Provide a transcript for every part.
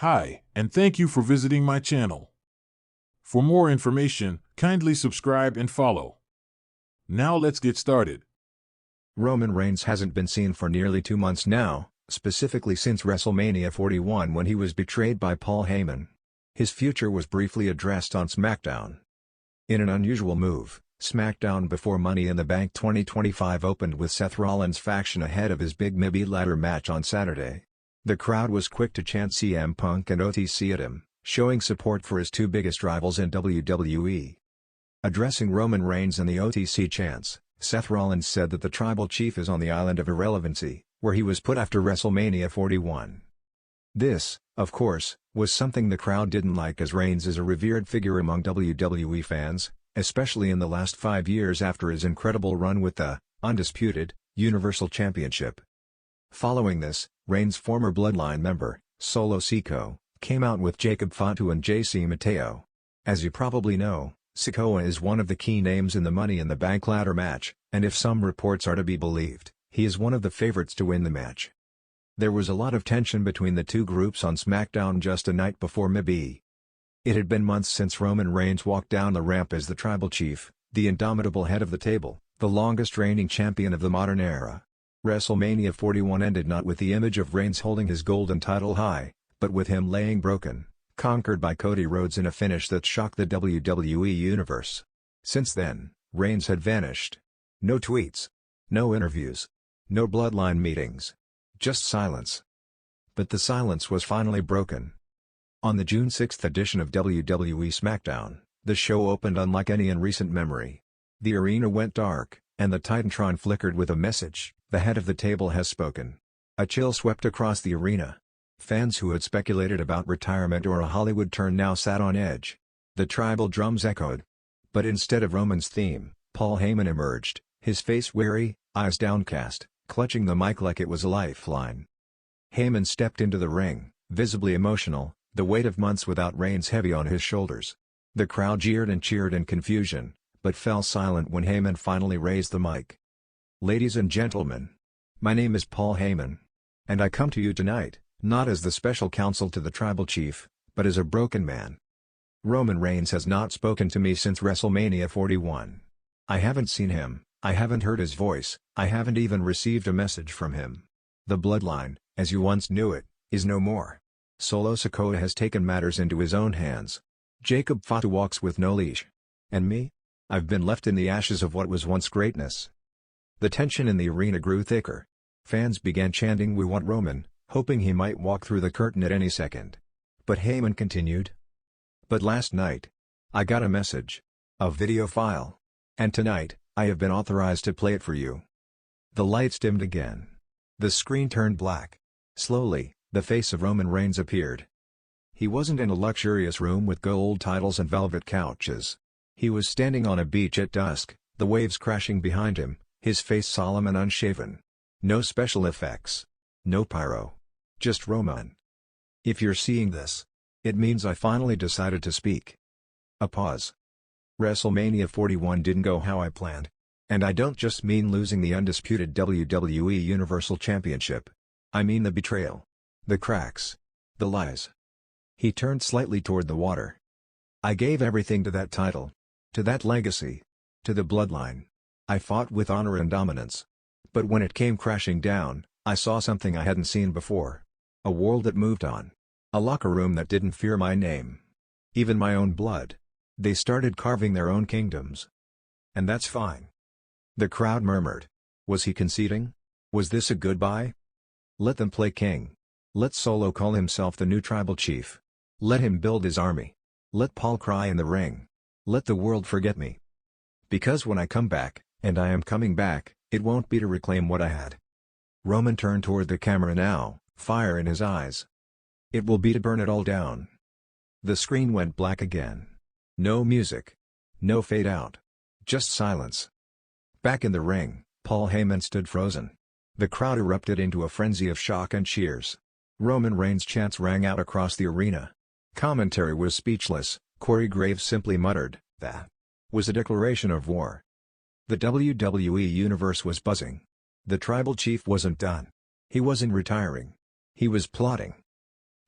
Hi, and thank you for visiting my channel. For more information, kindly subscribe and follow. Now let's get started. Roman Reigns hasn't been seen for nearly 2 months now, specifically since WrestleMania 41 when he was betrayed by Paul Heyman. His future was briefly addressed on SmackDown. In an unusual move, SmackDown before Money in the Bank 2025 opened with Seth Rollins' faction ahead of his Big Maybe ladder match on Saturday. The crowd was quick to chant CM Punk and OTC at him, showing support for his two biggest rivals in WWE. Addressing Roman Reigns and the OTC chants, Seth Rollins said that the tribal chief is on the island of irrelevancy, where he was put after WrestleMania 41. This, of course, was something the crowd didn't like, as Reigns is a revered figure among WWE fans, especially in the last 5 years after his incredible run with the undisputed Universal Championship. Following this, Reigns' former Bloodline member, Solo Sikoa, came out with Jacob Fatu and JC Mateo. As you probably know, Sikoa is one of the key names in the Money in the Bank ladder match, and if some reports are to be believed, he is one of the favorites to win the match. There was a lot of tension between the two groups on SmackDown just a night before Maybe. It had been months since Roman Reigns walked down the ramp as the tribal chief, the indomitable head of the table, the longest reigning champion of the modern era. WrestleMania 41 ended not with the image of Reigns holding his golden title high, but with him laying broken, conquered by Cody Rhodes in a finish that shocked the WWE Universe. Since then, Reigns had vanished. No tweets. No interviews. No Bloodline meetings. Just silence. But the silence was finally broken. On the June 6 edition of WWE SmackDown, the show opened unlike any in recent memory. The arena went dark, and the Titantron flickered with a message: "The head of the table has spoken." A chill swept across the arena. Fans who had speculated about retirement or a Hollywood turn now sat on edge. The tribal drums echoed. But instead of Roman's theme, Paul Heyman emerged, his face weary, eyes downcast, clutching the mic like it was a lifeline. Heyman stepped into the ring, visibly emotional, the weight of months without Reigns heavy on his shoulders. The crowd jeered and cheered in confusion, but fell silent when Heyman finally raised the mic. "Ladies and gentlemen, my name is Paul Heyman. And I come to you tonight, not as the special counsel to the tribal chief, but as a broken man. Roman Reigns has not spoken to me since WrestleMania 41. I haven't seen him, I haven't heard his voice, I haven't even received a message from him. The Bloodline, as you once knew it, is no more. Solo Sikoa has taken matters into his own hands. Jacob Fatu walks with no leash. And me? I've been left in the ashes of what was once greatness." The tension in the arena grew thicker. Fans began chanting "We want Roman," hoping he might walk through the curtain at any second. But Heyman continued. "But last night, I got a message. A video file. And tonight, I have been authorized to play it for you." The lights dimmed again. The screen turned black. Slowly, the face of Roman Reigns appeared. He wasn't in a luxurious room with gold titles and velvet couches. He was standing on a beach at dusk, the waves crashing behind him, his face solemn and unshaven. No special effects. No pyro. Just Roman. "If you're seeing this, it means I finally decided to speak." A pause. WrestleMania 41 didn't go how I planned. And I don't just mean losing the undisputed WWE Universal Championship. I mean the betrayal. The cracks. The lies. He turned slightly toward the water. "I gave everything to that title. To that legacy. To the Bloodline. I fought with honor and dominance. But when it came crashing down, I saw something I hadn't seen before. A world that moved on. A locker room that didn't fear my name. Even my own blood. They started carving their own kingdoms. And that's fine." The crowd murmured. Was he conceding? Was this a goodbye? Let them play king. Let Solo call himself the new tribal chief. Let him build his army. Let Paul cry in the ring. Let the world forget me. Because when I come back, and I am coming back, it won't be to reclaim what I had. Roman turned toward the camera now, fire in his eyes. It will be to burn it all down. The screen went black again. No music. No fade out. Just silence. Back in the ring, Paul Heyman stood frozen. The crowd erupted into a frenzy of shock and cheers. Roman Reigns' chants rang out across the arena. Commentary was speechless. Corey Graves simply muttered, "That was a declaration of war." The WWE Universe was buzzing. The tribal chief wasn't done. He wasn't retiring. He was plotting.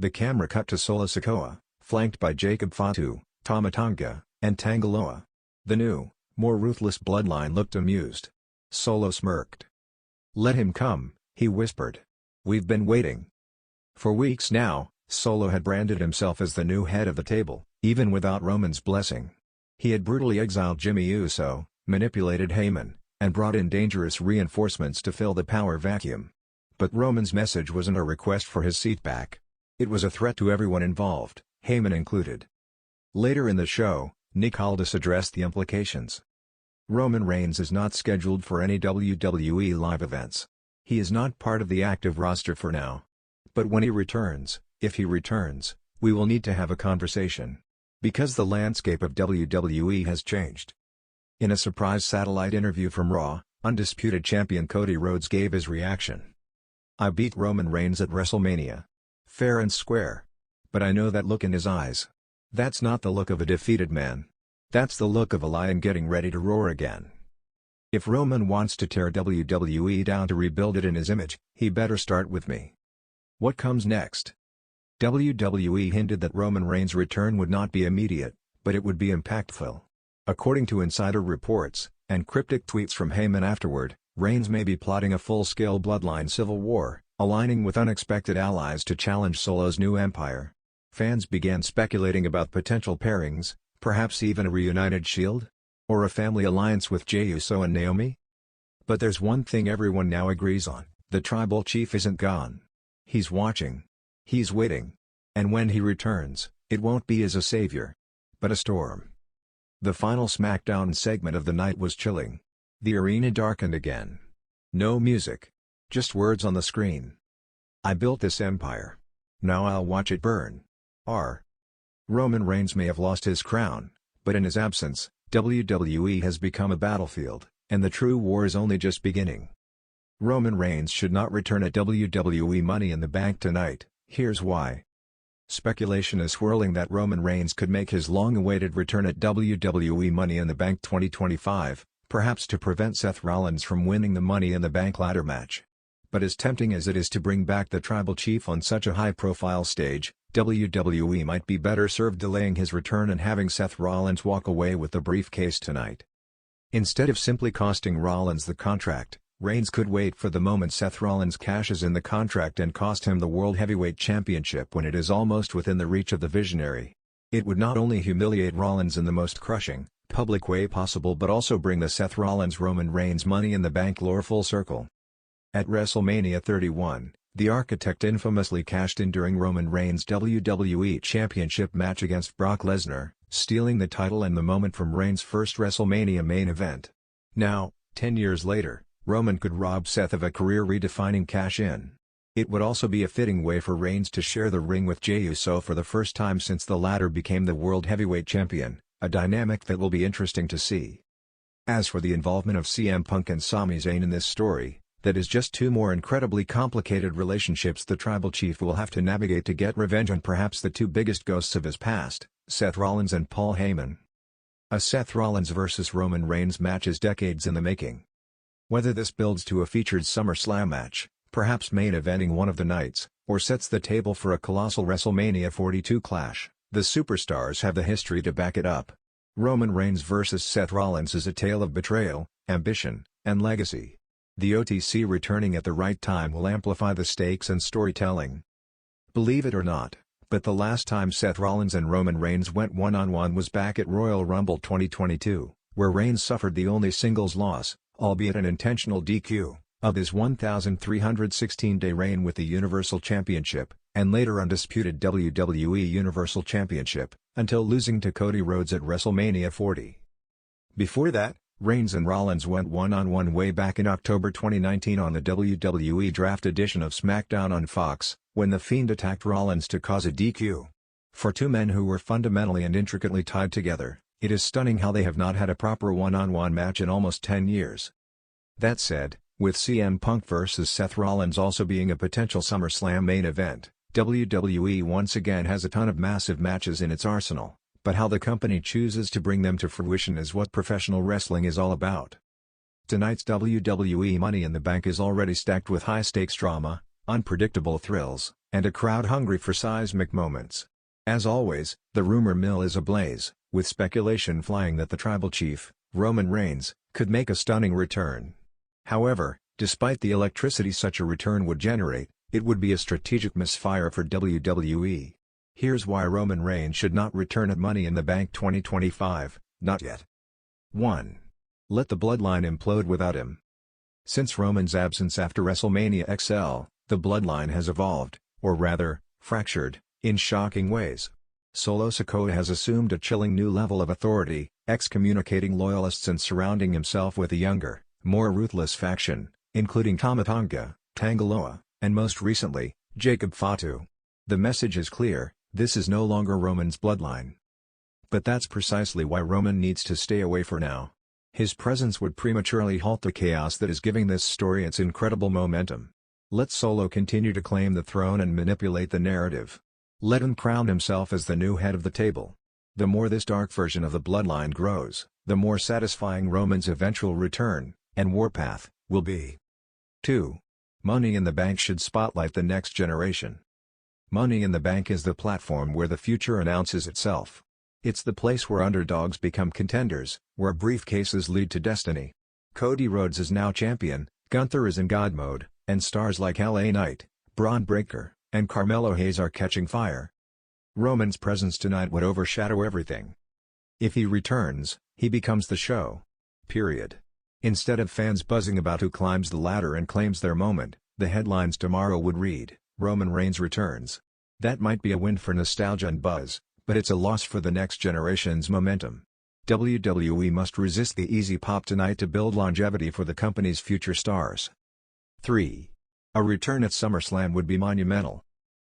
The camera cut to Solo Sikoa, flanked by Jacob Fatu, Tama Tonga, and Tangaloa. The new, more ruthless bloodline looked amused. Solo smirked. "Let him come," he whispered. "We've been waiting." For weeks now, Solo had branded himself as the new head of the table, even without Roman's blessing. He had brutally exiled Jimmy Uso, manipulated Heyman, and brought in dangerous reinforcements to fill the power vacuum. But Roman's message wasn't a request for his seat back. It was a threat to everyone involved, Heyman included. Later in the show, Nick Aldis addressed the implications. Roman Reigns is not scheduled for any WWE live events. He is not part of the active roster for now. But when he returns, if he returns, we will need to have a conversation. Because the landscape of WWE has changed. In a surprise satellite interview from Raw, undisputed champion Cody Rhodes gave his reaction. "I beat Roman Reigns at WrestleMania. Fair and square. But I know that look in his eyes. That's not the look of a defeated man. That's the look of a lion getting ready to roar again." If Roman wants to tear WWE down to rebuild it in his image, he better start with me. What comes next? WWE hinted that Roman Reigns' return would not be immediate, but it would be impactful. According to insider reports, and cryptic tweets from Heyman afterward, Reigns may be plotting a full-scale bloodline civil war, aligning with unexpected allies to challenge Solo's new empire. Fans began speculating about potential pairings, perhaps even a reunited Shield? Or a family alliance with Jey Uso and Naomi? But there's one thing everyone now agrees on: the tribal chief isn't gone. He's watching. He's waiting. And when he returns, it won't be as a savior, but a storm. The final SmackDown segment of the night was chilling. The arena darkened again. No music. Just words on the screen. "I built this empire. Now I'll watch it burn." Roman Reigns may have lost his crown, but in his absence, WWE has become a battlefield, and the true war is only just beginning. Roman Reigns should not return at WWE Money in the Bank tonight. Here's why. Speculation is swirling that Roman Reigns could make his long-awaited return at WWE Money in the Bank 2025, perhaps to prevent Seth Rollins from winning the Money in the Bank ladder match. But as tempting as it is to bring back the tribal chief on such a high-profile stage, WWE might be better served delaying his return and having Seth Rollins walk away with the briefcase tonight. Instead of simply costing Rollins the contract, Reigns could wait for the moment Seth Rollins cashes in the contract and cost him the World Heavyweight Championship when it is almost within the reach of the visionary. It would not only humiliate Rollins in the most crushing, public way possible but also bring the Seth Rollins-Roman Reigns Money in the Bank lore full circle. At WrestleMania 31, the Architect infamously cashed in during Roman Reigns' WWE Championship match against Brock Lesnar, stealing the title and the moment from Reigns' first WrestleMania main event. Now, 10 years later, Roman could rob Seth of a career-redefining cash-in. It would also be a fitting way for Reigns to share the ring with Jey Uso for the first time since the latter became the World Heavyweight Champion, a dynamic that will be interesting to see. As for the involvement of CM Punk and Sami Zayn in this story, that is just two more incredibly complicated relationships the tribal chief will have to navigate to get revenge on perhaps the two biggest ghosts of his past, Seth Rollins and Paul Heyman. A Seth Rollins vs. Roman Reigns match is decades in the making. Whether this builds to a featured SummerSlam match, perhaps main eventing one of the nights, or sets the table for a colossal WrestleMania 42 clash, the superstars have the history to back it up. Roman Reigns vs. Seth Rollins is a tale of betrayal, ambition, and legacy. The OTC returning at the right time will amplify the stakes and storytelling. Believe it or not, but the last time Seth Rollins and Roman Reigns went one-on-one was back at Royal Rumble 2022, where Reigns suffered the only singles loss, albeit an intentional DQ, of his 1,316-day reign with the Universal Championship, and later undisputed WWE Universal Championship, until losing to Cody Rhodes at WrestleMania 40. Before that, Reigns and Rollins went one-on-one way back in October 2019 on the WWE Draft edition of SmackDown on Fox, when The Fiend attacked Rollins to cause a DQ. For two men who were fundamentally and intricately tied together, it is stunning how they have not had a proper one-on-one match in almost 10 years. That said, with CM Punk vs. Seth Rollins also being a potential SummerSlam main event, WWE once again has a ton of massive matches in its arsenal, but how the company chooses to bring them to fruition is what professional wrestling is all about. Tonight's WWE Money in the Bank is already stacked with high-stakes drama, unpredictable thrills, and a crowd hungry for seismic moments. As always, the rumor mill is ablaze, with speculation flying that the tribal chief, Roman Reigns, could make a stunning return. However, despite the electricity such a return would generate, it would be a strategic misfire for WWE. Here's why Roman Reigns should not return at Money in the Bank 2025, not yet. 1. Let the bloodline implode without him. Since Roman's absence after WrestleMania XL, the bloodline has evolved, or rather, fractured, in shocking ways. Solo Sikoa has assumed a chilling new level of authority, excommunicating loyalists and surrounding himself with a younger, more ruthless faction, including Tama Tonga, Tangaloa, and most recently, Jacob Fatu. The message is clear: this is no longer Roman's bloodline. But that's precisely why Roman needs to stay away for now. His presence would prematurely halt the chaos that is giving this story its incredible momentum. Let Solo continue to claim the throne and manipulate the narrative. Let him crown himself as the new head of the table. The more this dark version of the bloodline grows, the more satisfying Roman's eventual return, and warpath, will be. 2. Money in the Bank should spotlight the next generation. Money in the Bank is the platform where the future announces itself. It's the place where underdogs become contenders, where briefcases lead to destiny. Cody Rhodes is now champion, Gunther is in God mode, and stars like LA Knight, Braun Breaker, and Carmelo Hayes are catching fire. Roman's presence tonight would overshadow everything. If he returns, he becomes the show. Period. Instead of fans buzzing about who climbs the ladder and claims their moment, the headlines tomorrow would read, "Roman Reigns returns." That might be a win for nostalgia and buzz, but it's a loss for the next generation's momentum. WWE must resist the easy pop tonight to build longevity for the company's future stars. 3. A return at SummerSlam would be monumental.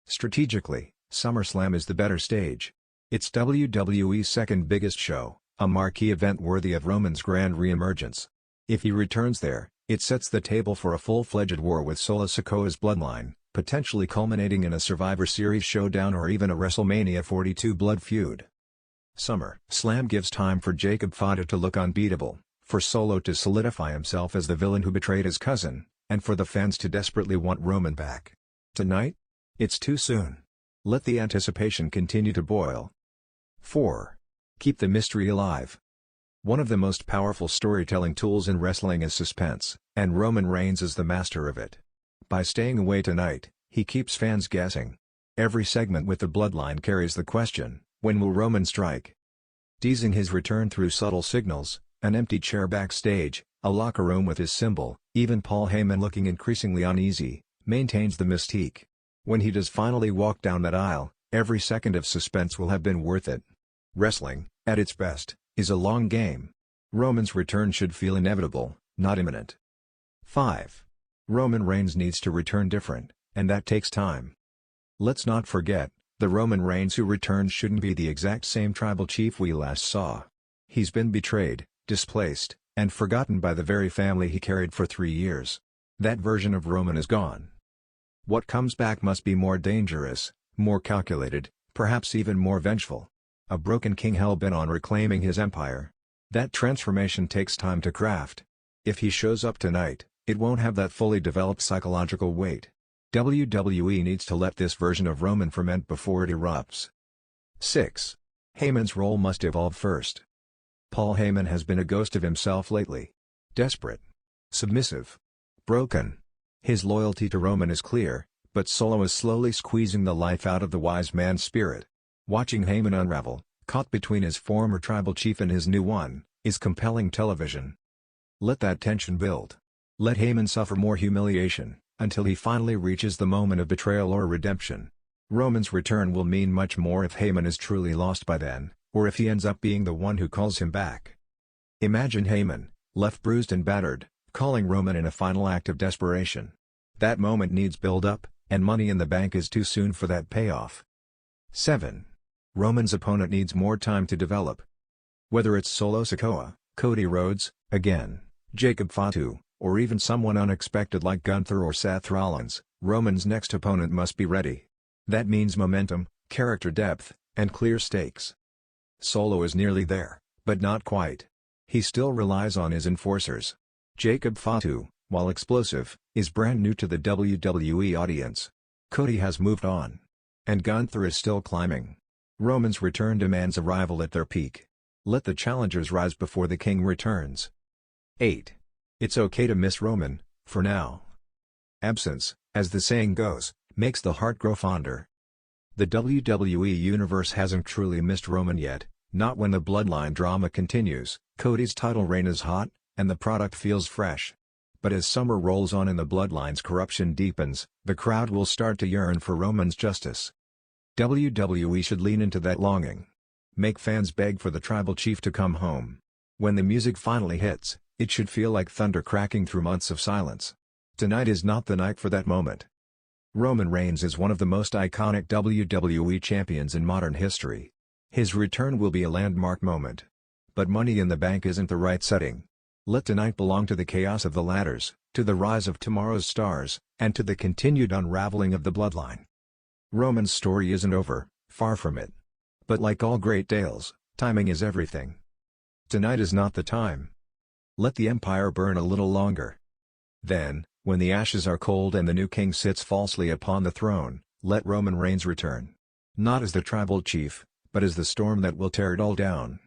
Strategically, SummerSlam is the better stage. It's WWE's second biggest show, a marquee event worthy of Roman's grand re-emergence. If he returns there, it sets the table for a full-fledged war with Solo Sikoa's bloodline, potentially culminating in a Survivor Series showdown or even a WrestleMania 42 blood feud. SummerSlam gives time for Jacob Fatu to look unbeatable, for Solo to solidify himself as the villain who betrayed his cousin, and for the fans to desperately want Roman back. Tonight? It's too soon. Let the anticipation continue to boil. 4. Keep the mystery alive. One of the most powerful storytelling tools in wrestling is suspense, and Roman Reigns is the master of it. By staying away tonight, he keeps fans guessing. Every segment with the bloodline carries the question, when will Roman strike? Teasing his return through subtle signals, an empty chair backstage, a locker room with his symbol, even Paul Heyman looking increasingly uneasy, maintains the mystique. When he does finally walk down that aisle, every second of suspense will have been worth it. Wrestling, at its best, is a long game. Roman's return should feel inevitable, not imminent. 5. Roman Reigns needs to return different, and that takes time. Let's not forget, the Roman Reigns who returns shouldn't be the exact same tribal chief we last saw. He's been betrayed, displaced, and forgotten by the very family he carried for 3 years. That version of Roman is gone. What comes back must be more dangerous, more calculated, perhaps even more vengeful. A broken king hell-bent on reclaiming his empire. That transformation takes time to craft. If he shows up tonight, it won't have that fully developed psychological weight. WWE needs to let this version of Roman ferment before it erupts. 6. Heyman's role must evolve first. Paul Heyman has been a ghost of himself lately. Desperate. Submissive. Broken. His loyalty to Roman is clear, but Solo is slowly squeezing the life out of the wise man's spirit. Watching Heyman unravel, caught between his former tribal chief and his new one, is compelling television. Let that tension build. Let Heyman suffer more humiliation, until he finally reaches the moment of betrayal or redemption. Roman's return will mean much more if Heyman is truly lost by then, or if he ends up being the one who calls him back. Imagine Heyman, left bruised and battered, calling Roman in a final act of desperation. That moment needs build-up, and Money in the Bank is too soon for that payoff. 7. Roman's opponent needs more time to develop. Whether it's Solo Sikoa, Cody Rhodes, again, Jacob Fatu, or even someone unexpected like Gunther or Seth Rollins, Roman's next opponent must be ready. That means momentum, character depth, and clear stakes. Solo is nearly there, but not quite. He still relies on his enforcers. Jacob Fatu, while explosive, is brand new to the WWE audience. Cody has moved on. And Gunther is still climbing. Roman's return demands a rival at their peak. Let the challengers rise before the king returns. 8. It's okay to miss Roman, for now. Absence, as the saying goes, makes the heart grow fonder. The WWE Universe hasn't truly missed Roman yet, not when the bloodline drama continues. Cody's title reign is hot, and the product feels fresh. But as summer rolls on and the bloodline's corruption deepens, the crowd will start to yearn for Roman's justice. WWE should lean into that longing. Make fans beg for the tribal chief to come home. When the music finally hits, it should feel like thunder cracking through months of silence. Tonight is not the night for that moment. Roman Reigns is one of the most iconic WWE champions in modern history. His return will be a landmark moment. But Money in the Bank isn't the right setting. Let tonight belong to the chaos of the ladders, to the rise of tomorrow's stars, and to the continued unraveling of the bloodline. Roman's story isn't over, far from it. But like all great tales, timing is everything. Tonight is not the time. Let the empire burn a little longer. Then, when the ashes are cold and the new king sits falsely upon the throne, let Roman Reigns return. Not as the tribal chief, but as the storm that will tear it all down.